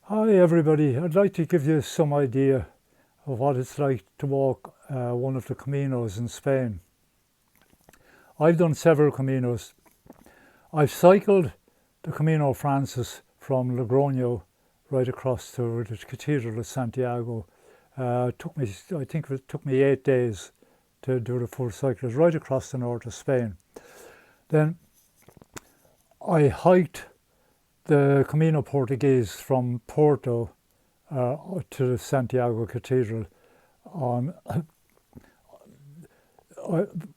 Hi everybody, I'd like to give you some idea of what it's like to walk one of the Caminos in Spain. I've done several Caminos. I've cycled the Camino Francis from Logroño right across to the Cathedral of Santiago. I think it took me 8 days to do the full cycle, right across the north of Spain. Then I hiked the Camino Portuguese from Porto to the Santiago Cathedral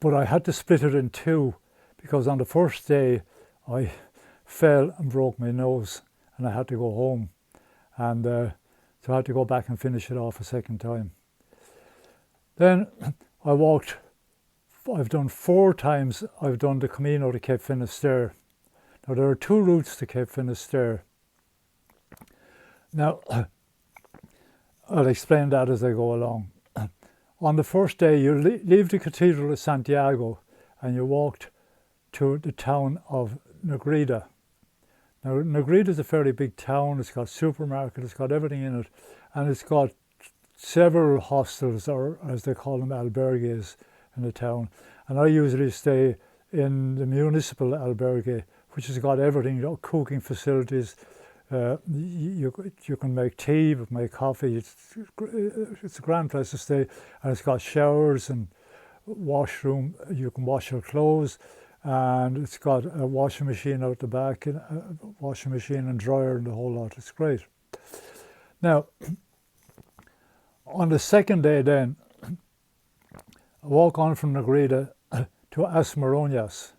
but I had to split it in two because on the first day I fell and broke my nose and I had to go home, and so I had to go back and finish it off a second time. Then I've done 4 times I've done the Camino to Cape Finisterre. Now there are 2 routes to Cape Finisterre. Now I'll explain that as I go along. On the first day you leave the Cathedral of Santiago and you walked to the town of Negrida. Now Negrida is a fairly big town. It's got supermarket, it's got everything in it, and it's got several hostels, or as they call them, albergues in the town. And I usually stay in the municipal albergue, which has got everything, cooking facilities. You can make tea, make coffee. It's a grand place to stay, and it's got showers and washroom. You can wash your clothes, and it's got a washing machine out the back, and a washing machine and dryer and the whole lot. It's great. Now, on the second day, then I walk on from Negrida to As Moronias.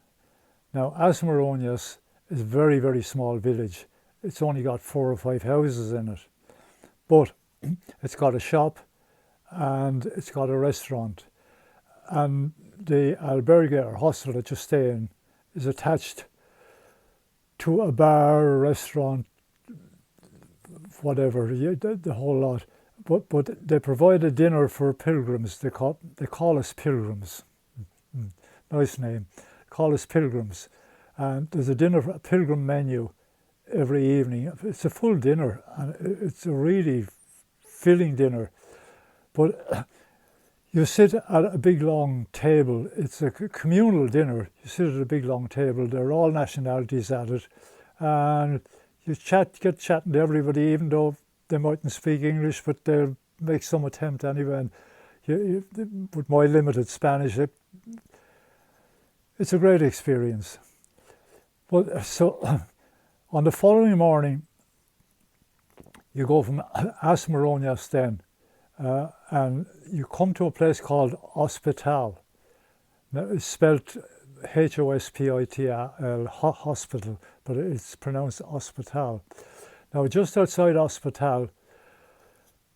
Now, As Moronias is a very, very small village. It's only got 4 or 5 houses in it, but it's got a shop and it's got a restaurant, and the albergue or hostel that you stay in is attached to a bar, a restaurant, whatever, the whole lot. But they provide a dinner for pilgrims. They call us pilgrims. Nice name. Call us pilgrims. And there's a pilgrim menu every evening. It's a full dinner, and it's a really filling dinner. But you sit at a big long table. It's a communal dinner. You sit at a big long table. There are all nationalities at it, and you get chatting to everybody, even though they mightn't speak English, but they'll make some attempt anyway. And with my limited Spanish, it's a great experience. But so on the following morning, you go from As Moronias then, and you come to a place called Hospital. Now it's spelled Hospital, hospital, but it's pronounced Hospital. Now just outside Hospital,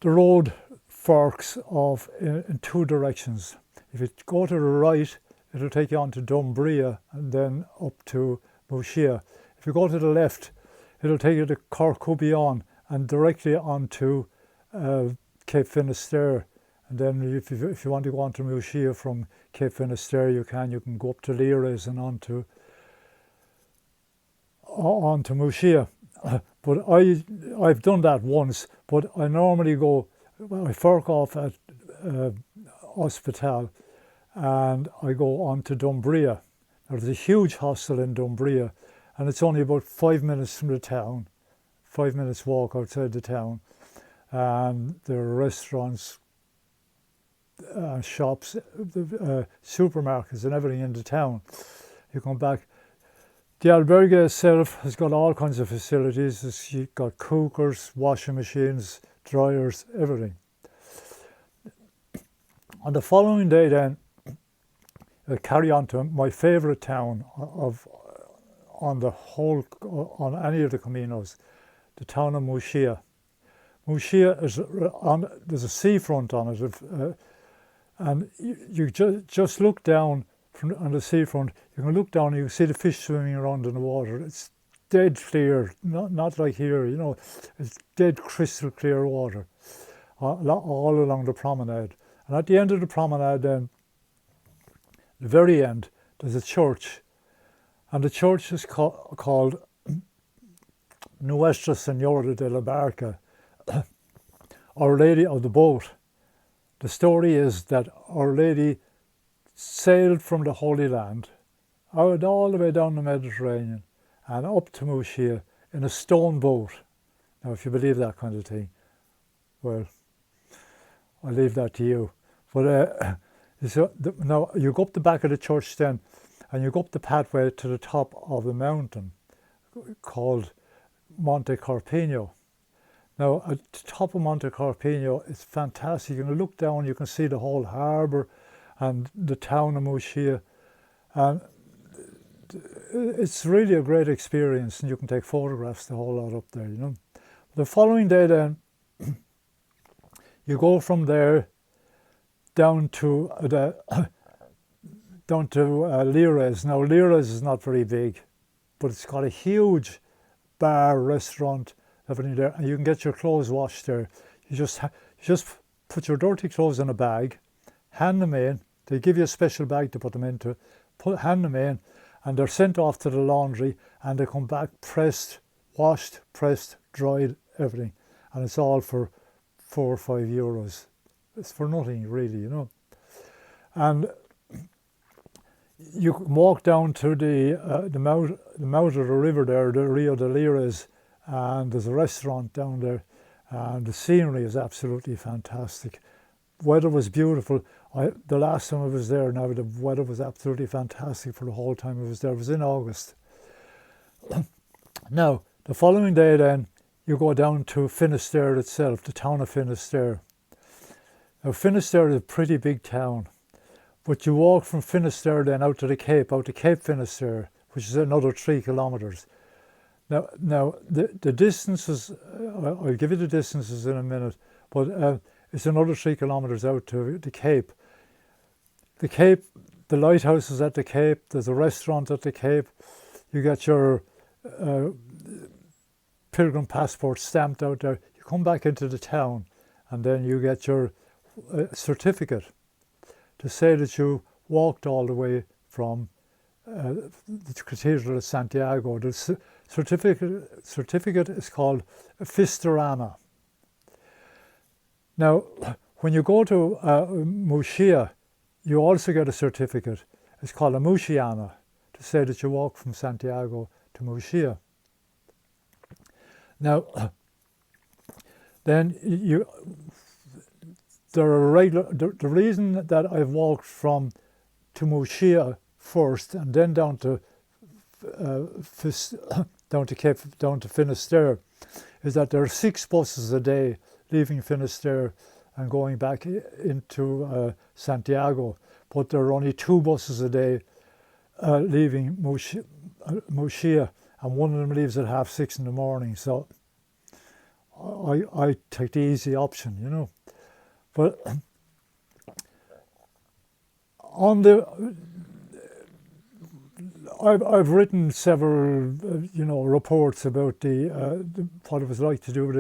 the road forks off in 2 directions. If you go to the right, it'll take you on to Dumbria and then up to Muxía. If you go to the left, it'll take you to Corcubion and directly onto Cape Finisterre. And then if you want to go on to Muxía from Cape Finisterre, you can go up to Lires and onto Muxía. But I've done that once, but I normally I fork off at Hospital and I go on to Dumbria. There's a huge hostel in Dumbria, and it's only about 5 minutes from the town, 5 minutes walk outside the town. And there are restaurants, shops, supermarkets and everything in the town. You come back. The albergue itself has got all kinds of facilities. You've got cookers, washing machines, dryers, everything. On the following day then, I carry on to my favourite town on any of the Caminos, the town of Muxía. Muxía is there's a seafront on it, and you just look down on the seafront. You can look down and you see the fish swimming around in the water. It's dead clear, not like here, it's dead crystal clear water all along the promenade. And at the end of the promenade then, the very end, there's a church, and the church is called Nuestra Senora de la Barca, Our Lady of the Boat. The story is that Our Lady sailed from the Holy Land out all the way down the Mediterranean and up to Muxía in a stone boat. Now, if you believe that kind of thing, well, I'll leave that to you. But now you go up the back of the church then, and you go up the pathway to the top of the mountain called Monte Carpino. Now, at the top of Monte Carpino, it's fantastic. You can look down, you can see the whole harbour and the town of Muxía. And it's really a great experience, and you can take photographs the whole lot up there, you know. The following day then, you go from there down to Lires. Now, Lires is not very big, but it's got a huge bar, restaurant, everything there, and you can get your clothes washed there. You just put your dirty clothes in a bag, hand them in. They give you a special bag to put them into. Hand them in, and they're sent off to the laundry, and they come back pressed, washed, pressed, dried, everything, and it's all for €4 or €5. It's for nothing, really, you know. And you can walk down to the mouth of the river there, the Rio de Lires, and there's a restaurant down there, and the scenery is absolutely fantastic. Weather was beautiful. The last time I was there, now the weather was absolutely fantastic for the whole time I was there. It was in August. Now, the following day then, you go down to Finisterre itself, the town of Finisterre. Now, Finisterre is a pretty big town, but you walk from Finisterre then out to Cape Finisterre, which is another 3 kilometres. Now the distances, I'll give you the distances in a minute, but it's another 3 kilometres out to the Cape. The Cape, the lighthouse is at the Cape, there's a restaurant at the Cape, you get your pilgrim passport stamped out there, you come back into the town, and then you get your certificate to say that you walked all the way from the Cathedral of Santiago. The certificate is called Finisterre. Now, when you go to Muxía, you also get a certificate. It's called a Muxiana, to say that you walk from Santiago to Muxía. Now, then the reason that I've walked to Muxía first and then down to Finisterre is that there are 6 buses a day leaving Finisterre and going back into Santiago, but there are only 2 buses a day leaving Muxía, and one of them leaves at 6:30 in the morning. So I take the easy option, you know. But I've written several, reports about what it was like to do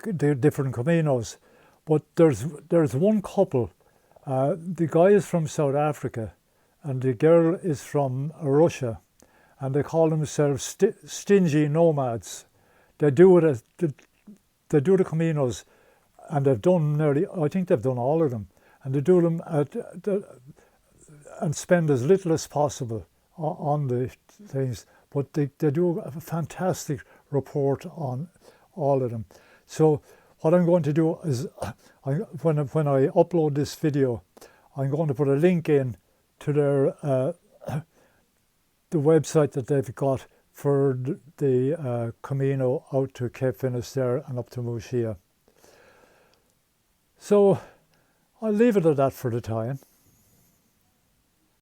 the different Caminos. But there's one couple. The guy is from South Africa, and the girl is from Russia, and they call themselves stingy nomads. They do the Caminos, and they've done I think they've done all of them, and they do them and spend as little as possible on the things, but they do a fantastic report on all of them. So what I'm going to do is, when I upload this video, I'm going to put a link in to their the website that they've got for the Camino out to Cape Finisterre and up to Muxía. So I'll leave it at that for the time.